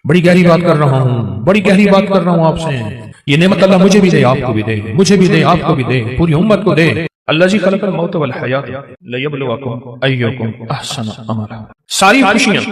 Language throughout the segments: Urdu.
بڑی گہری بات کر رہا ہوں، بڑی گہری بات کر رہا ہوں آپ سے. یہ نعمت اللہ مجھے بھی دے، آپ کو بھی دے، مجھے بھی دے، آپ کو بھی دے، پوری امت کو دے. اللہ جی خلق الموت والحیات لیبلوکم ایکم احسن عملا. ساری خوشیاں،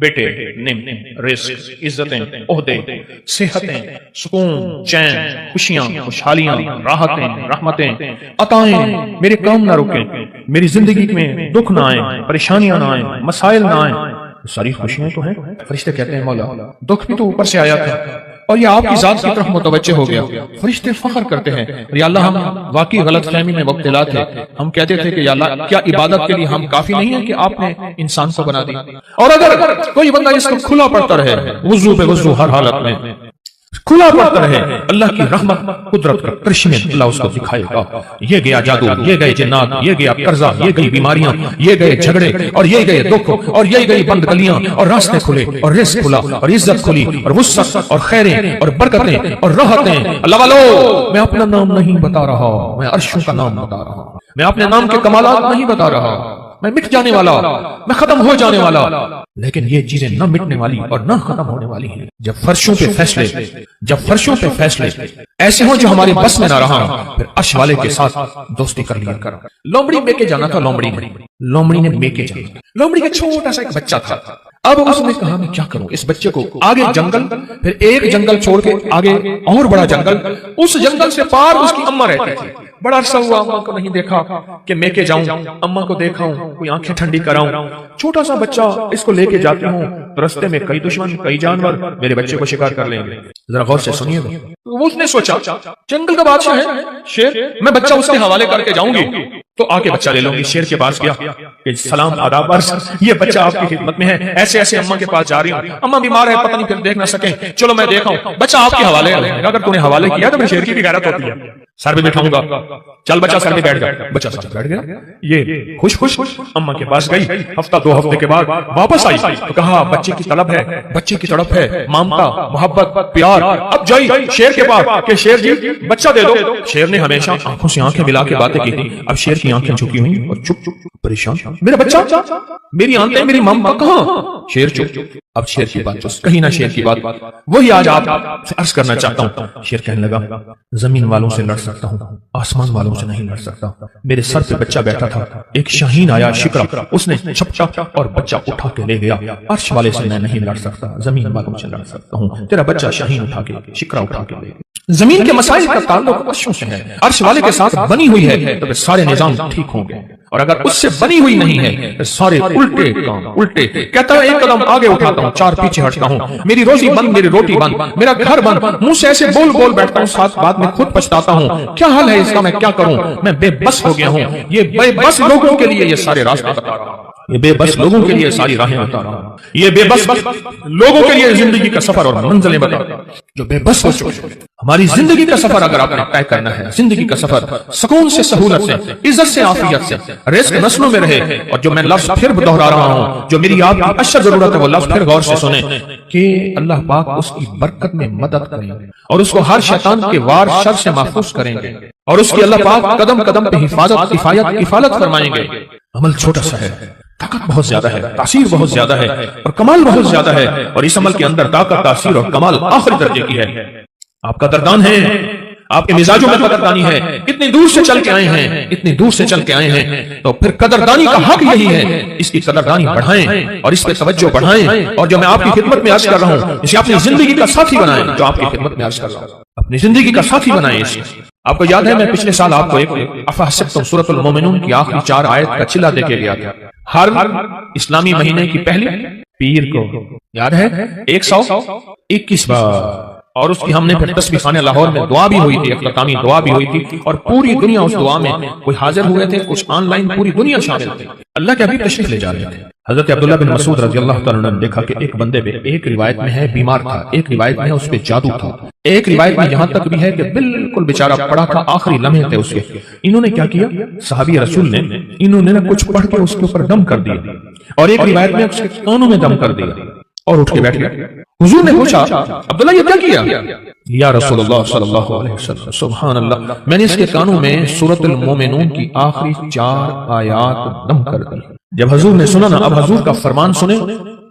بیٹے، نعمت، رزق، عزتیں، عہدے، صحتیں، سکون، چین، خوشیاں، خوشحالیاں، راحتیں، رحمتیں، عطائیں میرے کام نہ رکیں، میری زندگی میں دکھ نہ آئیں، پریشانیاں نہ آئیں، مسائل نہ آئیں. ساری خوشیاں تو ہیں. فرشتے کہتے ہیں مولا دکھ بھی تو اوپر سے آیا تھا اور یہ آپ کی ذات کی طرف متوجہ ہو گیا. فرشتے فخر کرتے ہیں یا اللہ ہم واقعی غلط فہمی میں مبتلا تھے. ہم کہتے تھے کہ یا اللہ کیا عبادت کے لیے ہم کافی نہیں ہیں کہ آپ نے انسان کو بنا دیا. اور اگر کوئی بندہ اس کو کھلا پڑتا رہے وضو پہ وضو ہر حالت میں کھلا پڑتا رہے، اللہ کی رحمت قدرت کا کرشمے اللہ اس کو دکھائے گا. یہ گیا جادو، یہ گئے جنات، یہ گیا قرضہ، یہ گئی بیماریاں، یہ گئے جھگڑے، اور یہ گئے دکھ، اور یہ گئی بند گلیاں، اور راستے کھلے، اور رزق کھلا، اور عزت کھلی، اور وسعت، اور خیریں، اور برکتیں، اور راحتیں. اللہ والو میں اپنا نام نہیں بتا رہا، میں عرشوں کا نام بتا رہا ہوں. میں اپنے نام کے کمالات نہیں بتا رہا. میں مٹ جانے والا، میں ختم ہو جانے والا، لیکن یہ چیزیں نہ مٹنے والی اور نہ ختم ہونے والی ہیں. جب فرشوں پہ فیصلے ایسے ہوں جو ہمارے بس میں نہ رہا، پھر عرش والے کے ساتھ دوستی کر لیا کر. لومڑی میکے جانا تھا. لومڑی نے میکے جانا. لومڑی کا چھوٹا سا ایک بچہ تھا. اب اس نے کہا میں کیا کروں اس بچے کو. آگے جنگل، پھر ایک جنگل چھوڑ کے آگے اور بڑا جنگل. اس جنگل سے پار اس کی اماں رہتی تھی. بڑا عرصہ ہوا اماں کو نہیں دیکھا کہ میں کے جاؤں، اماں کو دیکھاؤں، کوئی آنکھیں ٹھنڈی کراؤں. چھوٹا سا بچہ، اس کو لے کے جاتی ہوں، رستے میں کئی دشمن، کئی جانور میرے بچے کو شکار کر لیں گے. ذرا غور سے سنیے. اس نے سوچا جنگل کا بادشاہ ہے شیر، میں بچہ اس کے حوالے کر کے جاؤں گی تو آ کے بچہ لے لوں گی. شیر کے پاس گیا کہ سلام آداب عرض، یہ بچہ آپ کی خدمت میں ہے، ایسے ایسے اماں کے پاس جا رہی ہوں، اماں بیمار ہے، پتہ نہیں پھر دیکھ نہ سکیں، چلو میں دیکھا ہوں، بچہ آپ کے حوالے ہے. اگر تو نے حوالے کیا تو پھر شیر کی بھی غیرت ہوتی ہے. سر پہ بٹھاؤں گا، چل بچہ سر پہ بیٹھ گیا. بچہ سر پہ بیٹھ گیا. یہ خوش اماں کے پاس گئی. ہفتہ دو ہفتے کے بعد واپس آئی تو کہا بچے کی طلب ہے، بچے کی تڑپ ہے، مامتا، محبت، پیار. اب جائی شیر کے پاس کہ شیر جی بچہ دے دو. شیر نے ہمیشہ آنکھوں سے آنکھیں ملا کے باتیں کی تھی. اب شیر کی آنکھیں جھکی ہوئی اور چپ پریشان. میرا بچہ، میری آنکھیں، میری مامتا کہاں؟ شیر چپ. اب شیر کی بات کہیں نہ شیر کی بات وہی آج آپ سے عرض کرنا چاہتا ہوں. شیر کہنے لگا زمین والوں سے لڑ سکتا ہوں، آسمان والوں سے نہیں لڑ سکتا. میرے سر پہ بچہ بیٹھا تھا، ایک شاہین آیا شکرا، اس نے چھپچا اور بچہ اٹھا کے لے گیا. عرش والے سے میں نہیں لڑ سکتا، زمین والوں سے لڑ سکتا ہوں. تیرا بچہ شاہین اٹھا کے، شکرا اٹھا کے لے گیا. زمین کے مسائل کا تعلق عرشوں سے ہے، عرش والے کے ساتھ بنی ہوئی ہے تو پھر سارے نظام ٹھیک ہوں گے. اور اگر اس سے بنی ہوئی نہیں ہے تو سارے الٹے کام الٹے. کہتا ہے ایک قدم آگے اٹھاتا ہوں، چار پیچھے ہٹتا ہوں. میری روزی بند، میری روٹی بند، میرا گھر بند. منہ سے ایسے بول بیٹھتا ہوں، ساتھ بعد میں خود پچھتاتا ہوں. کیا حل ہے اس کا، میں کیا کروں؟ میں بے بس ہو گیا ہوں. یہ بے بس لوگوں کے لیے یہ سارے راستے بتا رہا ہوں. یہ بے بس لوگوں کے لیے ساری راہیں بتا رہا ہوں. یہ بے بس لوگوں کے لیے زندگی کا سفر اور منزلیں بتا رہا ہوں جو بے بس ہو چکے. ہماری زندگی کا سفر اگر آپ نے طے کرنا ہے، زندگی کا سفر سکون سے، سہولت سے، عزت سے، عافیت سے، رزق نسلوں میں رہے. اور جو میں لفظ پھر دہرا رہا ہوں، جو میری آپ کی اشد ضرورت ہے، وہ لفظ پھر غور سے سنیں کہ اللہ پاک اس کی برکت میں مدد کریں گے اور اس کو ہر شیطان کے وار شر سے محفوظ کریں گے اور اس کی اللہ پاک قدم قدم پہ حفاظت، کفالت فرمائیں گے. عمل چھوٹا سا ہے، طاقت بہت زیادہ ہے، تاثیر بہت زیادہ ہے اور کمال بہت زیادہ ہے. اور اس عمل کے اندر طاقت، تاثیر اور کمال آخری درجے کی ہے. آپ قدردان ہیں، آپ کے مزاجوں میں قدردانی ہے. اتنی دور سے چل کے آئے ہیں، اتنی دور سے چل کے آئے ہیں، تو پھر قدردانی کا حق یہی ہے. اس کی قدردانی بڑھائیں اور اس پہ توجہ بڑھائیں. اور جو میں آپ کی خدمت میں عرض کر رہا ہوں، اسے اپنی زندگی کا ساتھی بنائیں. جو آپ کی خدمت میں عرض کر رہا ہوں، اپنی زندگی کا ساتھی بنائیں اسے. آپ کو یاد ہے میں پچھلے سال آپ کو ایک افحسبتم سورۃ المومنون کی آخری 4 آیت کا چلا دے کے گیا تھا. ہر اسلامی مہینے کی پہلی پیر کو یاد ہے 121 بار. اور اس کی ہم نے پھر تسبیح خانہ لاہور میں دعا بھی ہوئی تھی، اختتامی دعا بھی ہوئی تھی. اور پوری دنیا اس دعا میں، کوئی حاضر ہوئے تھے، کچھ آن لائن، پوری دنیا شامل تھی. اللہ کے حبیب تشریف لے جا رہے تھے. حضرت عبداللہ بن مسعود رضی اللہ تعالیٰ عنہ نے دیکھا کہ ایک بندے پہ، ایک روایت میں ہے بیمار تھا، ایک روایت میں ہے اس پہ جادو تھا، ایک روایت میں یہاں تک بھی ہے کہ بالکل بیچارہ پڑا تھا، آخری لمحے تھے اس کے. انہوں نے کیا کیا، صحابی رسول نے انہوں نے کچھ پڑھ کے اس کے اوپر دم کر دیا اور ایک روایت میں اس کے کانوں میں دم کر دیا اور اٹھ کے بیٹھ گیا. حضور نے پوچھا عبداللہ یہ کیا کیا؟ یا رسول اللہ صلی اللہ علیہ وسلم سبحان اللہ، میں نے اس کے کانوں میں سورۃ المومنون کی آخری 4 آیات دم کر دی. جب حضور نے سنا نا، اب حضور کا فرمان سنیں،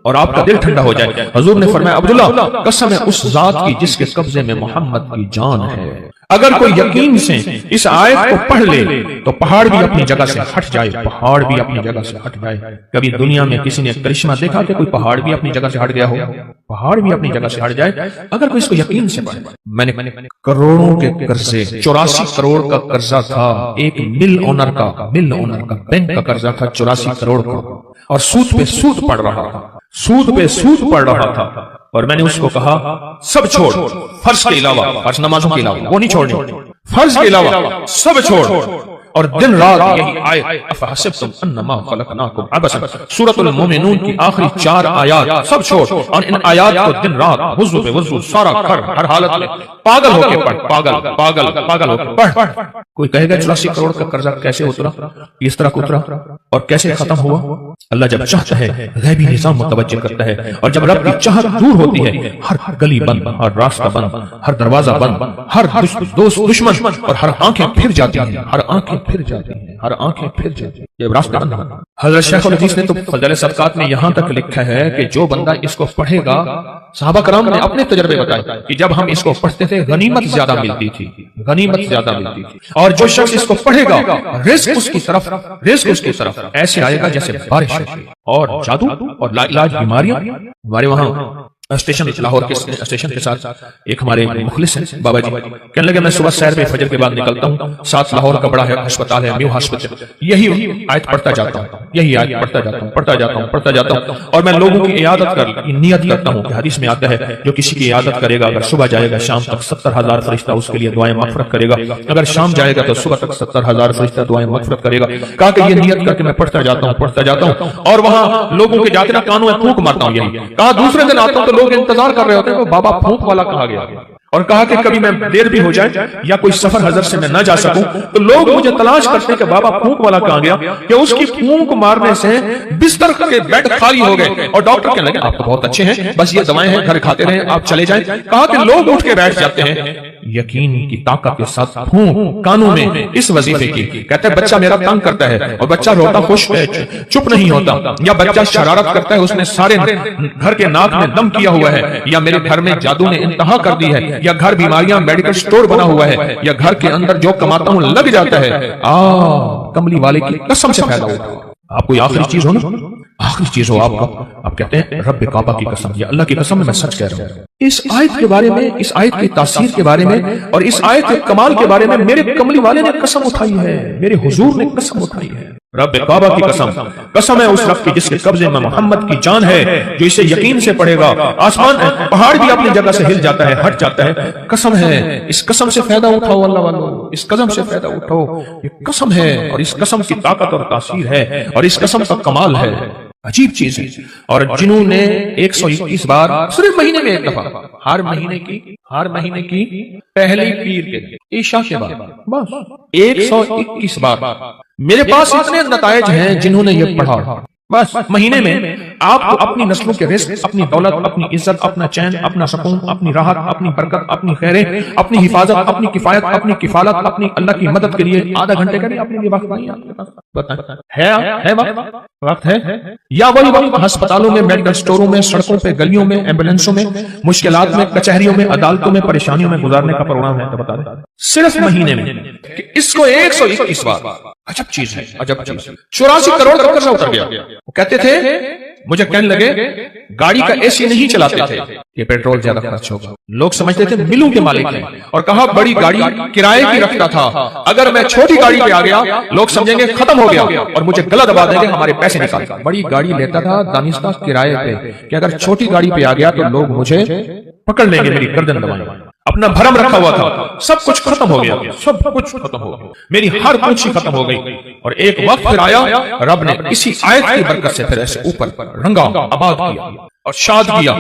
اور آپ کا دل ٹھنڈا ہو جائے۔ حضور نے فرمایا عبداللہ قسم ہے اس ذات کی جس کے قبضے میں محمد کی جان ہے، اگر کوئی یقین سے اس آیت کو پڑھ لے تو پہاڑ بھی اپنی جگہ سے ہٹ جائے، پہاڑ بھی اپنی جگہ سے ہٹ جائے۔ کبھی دنیا میں کسی نے کرشمہ دیکھا کہ کوئی پہاڑ بھی اپنی جگہ سے ہٹ گیا ہو؟ پہاڑ بھی اپنی جگہ سے ہٹ جائے اگر کوئی اس کو یقین سے پڑھے۔ میں نے کروڑوں کے قرضے، 84 کروڑ کا قرضہ تھا ایک مل اونر کا بینک کا قرضہ تھا 84 کروڑ کا، اور سود پہ سود پڑ رہا تھا، سود پہ سود پڑ رہا تھا، اور میں نے اس کو کہا سب چھوڑ، فرض کے علاوہ، فرض نمازوں کے علاوہ وہ نہیں چھوڑنی، فرض کے علاوہ سب چھوڑ، اور دن رات یہی آیت افحسبتم انما خلقناکم عبثا، سورۃ المومنون کی آخری 4 آیات سب چھوڑ، اور ان آیات کو دن رات وضو پہ وضو، سارا ہر حالت میں پاگل ہو کے پڑھ، پاگل ہو کے پڑھ۔ کوئی کہے گا 84 کروڑ کا قرضہ کیسے اترا، اس طرح اترا اور کیسے ختم ہوا؟ اللہ جب چاہتا ہے غیبی نظام متوجہ کرتا ہے، اور جب رب کی چاہت دور ہوتی ہے ہر گلی بند، ہر راستہ بند، ہر دروازہ بند، ہر دوست دشمن، اور ہر آنکھیں پھر جاتی ہیں، ہر آنکھیں پھر جاتی ہیں، ہر آنکھیں پھر جاتی ہیں، یہ راستہ بند ہے۔ حضرت شیخ الحدیث نے تو فضائل صدقات میں یہاں تک لکھا ہے کہ جو بندہ اس کو پڑھے گا، صحابہ کرام نے اپنے تجربے بتائے کہ جب ہم اس کو پڑھتے تھے غنیمت زیادہ ملتی تھی، غنیمت زیادہ ملتی تھی، اور جو شخص اس کو پڑھے گا رزق اس کی طرف ایسے آئے گا جیسے بارش ہے، اور جادو اور لا علاج بیماریاں۔ ہمارے وہاں اسٹیشن لاہور کے اسٹیشن کے ساتھ ایک ہمارے مخلص ہیں بابا جی، کہنے لگے میں صبح سیر پہ فجر کے بعد نکلتا ہوں، ساتھ لاہور کا بڑا ہسپتال ہے میو ہاسپٹل، یہی آیت پڑھتا جاتا ہوں، اور میں لوگوں کی عیادت کر نیت کرتا ہوں کہ حدیث میں آتا ہے جو کسی کی عیادت کرے گا اگر صبح جائے گا شام تک 70,000 فرشتہ اس کے لیے دعائیں مغفرت کرے گا، اگر شام جائے گا تو صبح تک 70,000 فرشتہ دعائیں مغفرت کرے گا۔ کہا کہ یہ نیت کر کے میں پڑھتا جاتا ہوں، اور وہاں لوگوں کے جاتے نا کانوں میں پھونک مارتا ہوں، یہی کہا دوسرے دن آتا ہوں تو لوگ انتظار کر رہے ہوتے ہیں کہ بابا پھونک والا کہاں گیا، اور کہا کہ کبھی میں دیر بھی ہو جائے یا کوئی سفر حضرت سے میں نہ جا سکوں تو لوگ مجھے تلاش کرتے ہیں کہ بابا پھونک والا کہاں گیا، کہ اس کی پھونک مارنے سے بستر کے بیڈ خالی ہو گئے، اور ڈاکٹر کہنے لگے آپ تو بہت اچھے ہیں، بس یہ دوائیں ہیں گھر کھاتے رہیں، آپ چلے جائیں۔ کہا کہ لوگ اٹھ کے بیٹھ جاتے ہیں یقین کی طاقت کے ساتھ پھونک کانوں میں اس وظیفے کی، کہتے ہیں بچہ میرا تنگ کرتا ہے، اور بچہ روتا خوش ہے چپ نہیں ہوتا، یا بچہ شرارت کرتا ہے اس نے سارے گھر کے ناک میں دم کیا ہوا ہے، یا میرے گھر میں جادو نے انتہا کر دی ہے، یا گھر بیماریاں میڈیکل سٹور بنا ہوا ہے، یا گھر کے اندر جو کماتا ہوں لگ جاتا ہے، کملی والے کی قسم سے پیدا ہوتا۔ آپ کوئی آخری چیز ہو نا، آخری چیز ہو آپ کا، آپ کہتے ہیں رب کعبہ کی قسم، یا اللہ کی قسم میں سچ کہہ رہا ہوں۔ اس آیت کے بارے میں، اس آیت کی تاثیر کے بارے میں، اور اس آیت کے کمال کے بارے میں میرے کملی والے نے قسم اٹھائی ہے، میرے حضور نے قسم اٹھائی ہے، رب کعبہ کی قسم ہے اس رب کی جس کے قبضے میں محمد کی جان ہے، جو اسے یقین سے پڑھے گا آسمان پہاڑ بھی اپنی جگہ سے ہل جاتا ہے، ہٹ جاتا ہے، قسم ہے، اس قسم سے فائدہ اٹھاؤ اللہ والو، اس قسم سے فائدہ اٹھاؤ، یہ قسم ہے، اور اس قسم کی طاقت اور تاثیر ہے، اور اس قسم کا کمال ہے، عجیب چیز ہے۔ اور جنہوں نے 121 بار صرف مہینے میں ایک دفعہ، ہر مہینے کی پہلی پیر کے عشاء کے بعد بس 121 بار، میرے پاس اتنے نتائج ہیں جنہوں نے یہ پڑھا، بس مہینے میں آپ کو اپنی نسلوں کے رزق، اپنی دولت، اپنی عزت، اپنا چین، اپنا سکون، اپنی راحت، اپنی برکت، اپنی خیریں، اپنی حفاظت، اپنی کفایت، اپنی کفالت، اپنی اللہ کی مدد کے لیے آدھا گھنٹے کا اپنے لیے وقت نہیں آپ کے پاس ہے وقت ہے، یا وہی وقت ہسپتالوں میں، میڈیکل سٹوروں میں، سڑکوں پہ، گلیوں میں، ایمبولینسوں میں، مشکلات میں، کچہریوں میں، عدالتوں میں، پریشانیوں میں گزارنے کا پروگرام ہے، تو بتا دیں صرف مہینے میں کہ اس کو 121 بار، عجب چیز ہے، عجب چیز۔ 84 کروڑ کا قرضہ اتر گیا۔ وہ کہتے تھے، مجھے کہنے لگے گاڑی کا اے سی نہیں چلاتے تھے کہ پیٹرول زیادہ خرچ ہوگا، لوگ سمجھتے تھے ملوں کے مالک ہیں، اور کہا بڑی گاڑی کرائے کی رکھتا تھا، اگر میں چھوٹی گاڑی پہ آ گیا لوگ سمجھیں گے ختم ہو گیا اور مجھے گلا دبا دیں گے، ہمارے پیسے نکال۔ بڑی گاڑی لیتا تھا دانستہ کرائے پہ کہ اگر چھوٹی گاڑی پہ آ گیا تو لوگ مجھے پکڑ لیں گے، میری گردن دبائیں گے۔ اپنا بھرم رکھا ہوا تھا، سب کچھ ختم ہو گیا، سب کچھ ختم ہو گیا، میری ہر کچھ ہی ختم ہو گئی۔ اور ایک وقت پھر آیا، رب نے اسی آیت کی برکت سے پھر ایسے اوپر رنگا آباد کیا اور شاد کیا۔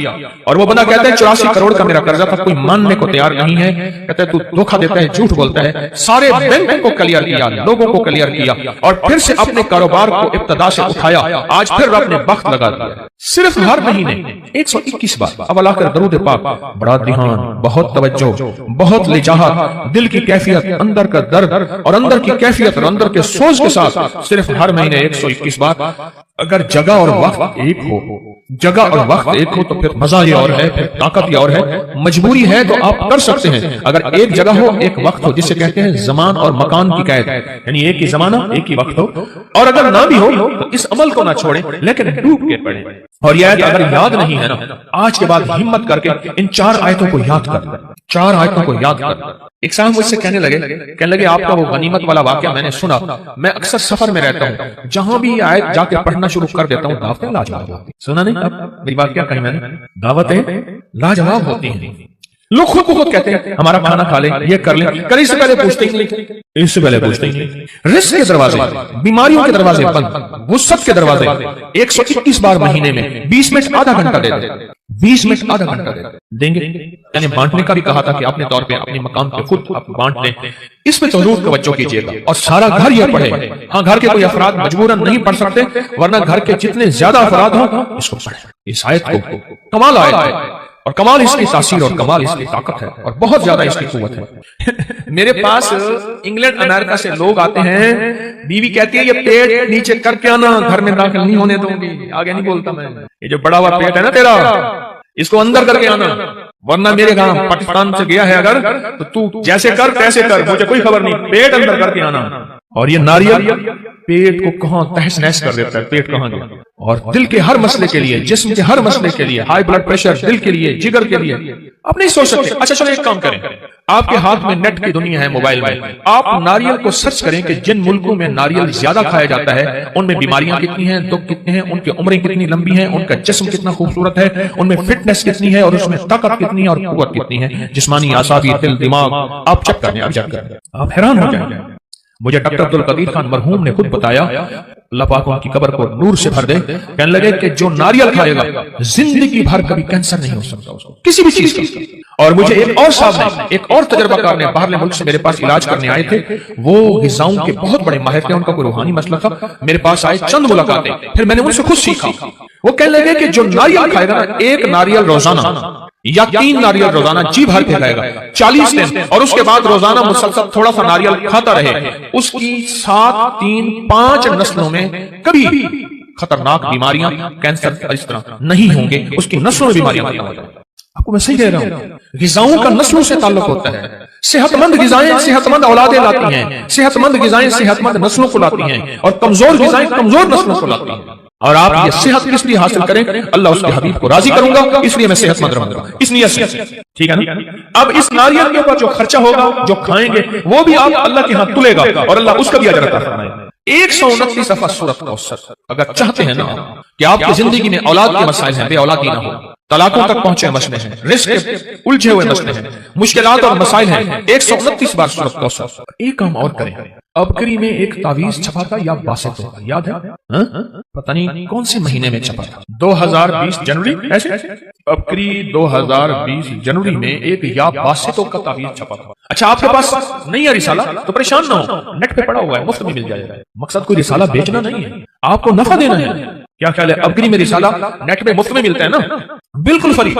اور وہ بندہ کہتا ہے 84 کروڑ کا میرا قرضہ تھا، کوئی ماننے کو تیار نہیں ہے، کہتا ہے تو دھوکہ دیتا ہے، جھوٹ بولتا ہے۔ سارے بینک کو کلیئر کیا، لوگوں کو کلیئر کیا، اور پھر سے اپنے کاروبار کو ابتدا سے اٹھایا۔ آج پھر رب نے وقت لگا دیا، صرف ہر مہینے 121 بار اول آخر درود پاک، بڑا دھیان، بہت توجہ، بہت لجاہت، دل کی کیفیت، اندر کا درد اور اندر کی کیفیت اور اندر کے سوز کے ساتھ صرف ہر مہینے 121 بار اگر جگہ اور وقت ایک ہو، جگہ اور وقت ایک ہو تو پھر مزہ یہ اور ہے، پھر طاقت یہ اور ہے۔ مجبوری ہے تو آپ کر سکتے ہیں، اگر ایک جگہ ہو ایک وقت ہو، جسے کہتے ہیں زمان اور مکان کی قید، یعنی ایک ہی زمانہ ایک ہی وقت ہو، اور اگر نہ بھی ہو تو اس عمل کو نہ چھوڑیں لیکن ڈوب کے پڑھیں۔ اور یہ کہ اگر یاد نہیں ہے نا، آج کے بعد ہمت کر کے ان 4 آیتوں کو یاد کر لیں، 4 آیتوں کو یاد کر لیں۔ ایک صاحب مجھ سے کہنے لگے آپ کا وہ غنیمت والا واقعہ میں نے سنا، میں اکثر سفر میں رہتا ہوں، جہاں بھی یہ آیت جا کے پڑھنا شروع کر دیتا ہوں دعوتیں لاجواب ہوتی ہیں۔ سنا نہیں؟ اب میری بات کیا کہی میں نے؟ دعوتیں لاجواب ہوتی ہیں۔ لوگ خود کو خود کہتے ہیں ہمارا کھانا کھا لیں، یہ کر لیں، کرنے سے پہلے پوچھتے ہی نہیں، اس سے پہلے پوچھتے ہی نہیں۔ رزق کے دروازے، بیماریوں کے دروازے بند، وسعت کے دروازے 121 بار مہینے میں 20 منٹ آدھا گھنٹہ دے دیں، 20 منٹ آدھا گھنٹہ دیں گے۔ یعنی بانٹنے کا بھی کہا تھا کہ اپنے طور پہ اپنے مقام پہ خود آپ بانٹ لیں، اس پہ ضرور توجہ کیجیے گا، اور سارا گھر یہ پڑھے۔ ہاں گھر کے کوئی افراد مجبوراً نہیں پڑھ سکتے، ورنہ گھر کے جتنے زیادہ افراد ہوں اس کو پڑھیں۔ اس آیت کو کمال آیت ہے، اور کمال اس کی تاثیر اور کمال اس کی طاقت ہے، اور بہت زیادہ اس کی قوت ہے۔ میرے پاس انگلینڈ امریکہ سے لوگ آتے ہیں، بیوی کہتی ہے یہ پیٹ نیچے کر کے آنا، گھر میں داخل نہیں ہونے دوں گی۔ آگے نہیں بولتا میں، یہ جو بڑا ہوا پیٹ ہے نا تیرا، اس کو اندر کر کے آنا، ورنہ میرے گاؤں پاکستان سے گیا ہے اگر تو جیسے کر تیسے کر، مجھے کوئی خبر نہیں، پیٹ اندر کر کے آنا۔ اور یہ ناریل پیٹ کو کہاں تہس نہس کر دیتا ہے، پیٹ کہاں گیا۔ اور دل کے ہر مسئلے کے لیے، جسم کے ہر مسئلے کے لیے، ہائی بلڈ پریشر، دل کے لیے، جگر کے لیے، آپ نہیں سوچ سکتے۔ اچھا چلو ایک کام کریں، آپ کے ہاتھ میں نیٹ کی دنیا ہے، موبائل میں، آپ ناریل کو سرچ کریں کہ جن ملکوں میں ناریل زیادہ کھایا جاتا ہے ان میں بیماریاں کتنی ہیں، دکھ کتنے ہیں، ان کی عمریں کتنی لمبی ہیں، ان کا جسم کتنا خوبصورت ہے، ان میں فٹنس کتنی ہے، اور اس میں طاقت کتنی ہے اور قوت کتنی ہے، جسمانی، اعصابی، دل، دماغ۔ آپ چیک کریں، آپ چیک کریں، آپ حیران ہو جائیں گے۔ مجھے ڈاکٹر عبدالقدیر خان مرحوم نے خود بتایا، اللہ پاک ان کی قبر کو نور سے بھر دے، کہنے لگے کہ جو ناریل کھائے گا زندگی بھر کبھی کینسر نہیں ہو سکتا اس کو، کسی بھی چیز کا۔ اور مجھے ایک اور صاحب نے، ایک اور تجربہ کار نے، باہر ملک سے میرے پاس علاج کرنے آئے تھے، وہ غذاؤں کے بہت بڑے ماہر تھے، ان کا کوئی روحانی مسئلہ تھا، میرے پاس آئے، چند ملاقاتیں، پھر میں نے ان سے خود سیکھا۔ وہ کہنے لگے کہ جو ناریل کھائے گا نا، 1 ناریل روزانہ یا 3 ناریل روزانہ جی بھر کے کھائے گا 40 دن، اور اس کے بعد روزانہ مسلسل تھوڑا سا ناریل کھاتا رہے، اس کی 7، 3، 5 نسلوں میں کبھی خطرناک بیماریاں، کینسر اس طرح نہیں ہوں گے، اس کی نسلوں میں بیماریاں ختم ہو جائیں۔ آپ کو میں صحیح کہہ رہا ہوں، غذاؤں کا نسلوں سے تعلق ہوتا ہے۔ صحت مند غذائیں صحت مند اولادیں لاتی ہیں، صحت مند غذائیں صحت مند نسلوں کو لاتی ہیں، اور کمزور غذائیں کمزور نسلوں کو لاتی ہیں۔ اور آپ یہ صحت کس لیے حاصل کریں؟ اللہ اس کے حبیب کو راضی کروں گا، اس لیے میں صحت مند رہوں گا، اس نیت سے، ٹھیک ہے نا؟ اب اس ناریل کے اوپر جو خرچہ ہوگا، جو کھائیں گے، وہ بھی آپ اللہ کے ہاں تلے گا، اور اللہ اس کا بھی اجر عطا فرمائے گا۔ 129 صفحہ سورۃ کوثر۔ اگر چاہتے ہیں نا کہ آپ کی زندگی میں اولاد کے مسائل ہیں، بے اولادی نہ ہو، طلاقوں تک پہنچے مسئلے ہیں، رزق کے الجھے ہوئے مسئلے ہیں، مشکلات اور مسائل ہیں، 129 بار سورۃ کوثر۔ ایک کام اور کریں، ابکری میں ایک تعویذ چھپا تھا یا باسط تھا، یاد ہے؟ پتہ نہیں کون سے مہینے میں چھپا تھا، 2020 جنوری، ایسے ابکری 2020 جنوری میں ایک یا باسطوں کا تعویذ چھپا تھا۔ اچھا آپ کے پاس نہیں ہے رسالہ تو پریشان نہ ہو، نیٹ پہ پڑا ہوا ہے، مفت میں مل جائے گا۔ مقصد کوئی رسالہ بیچنا نہیں ہے، آپ کو نفع دینا ہے۔ کیا خیال ہے؟ ابکری میں رسالہ نیٹ پہ مفت میں ملتا ہے نا، بالکل فری۔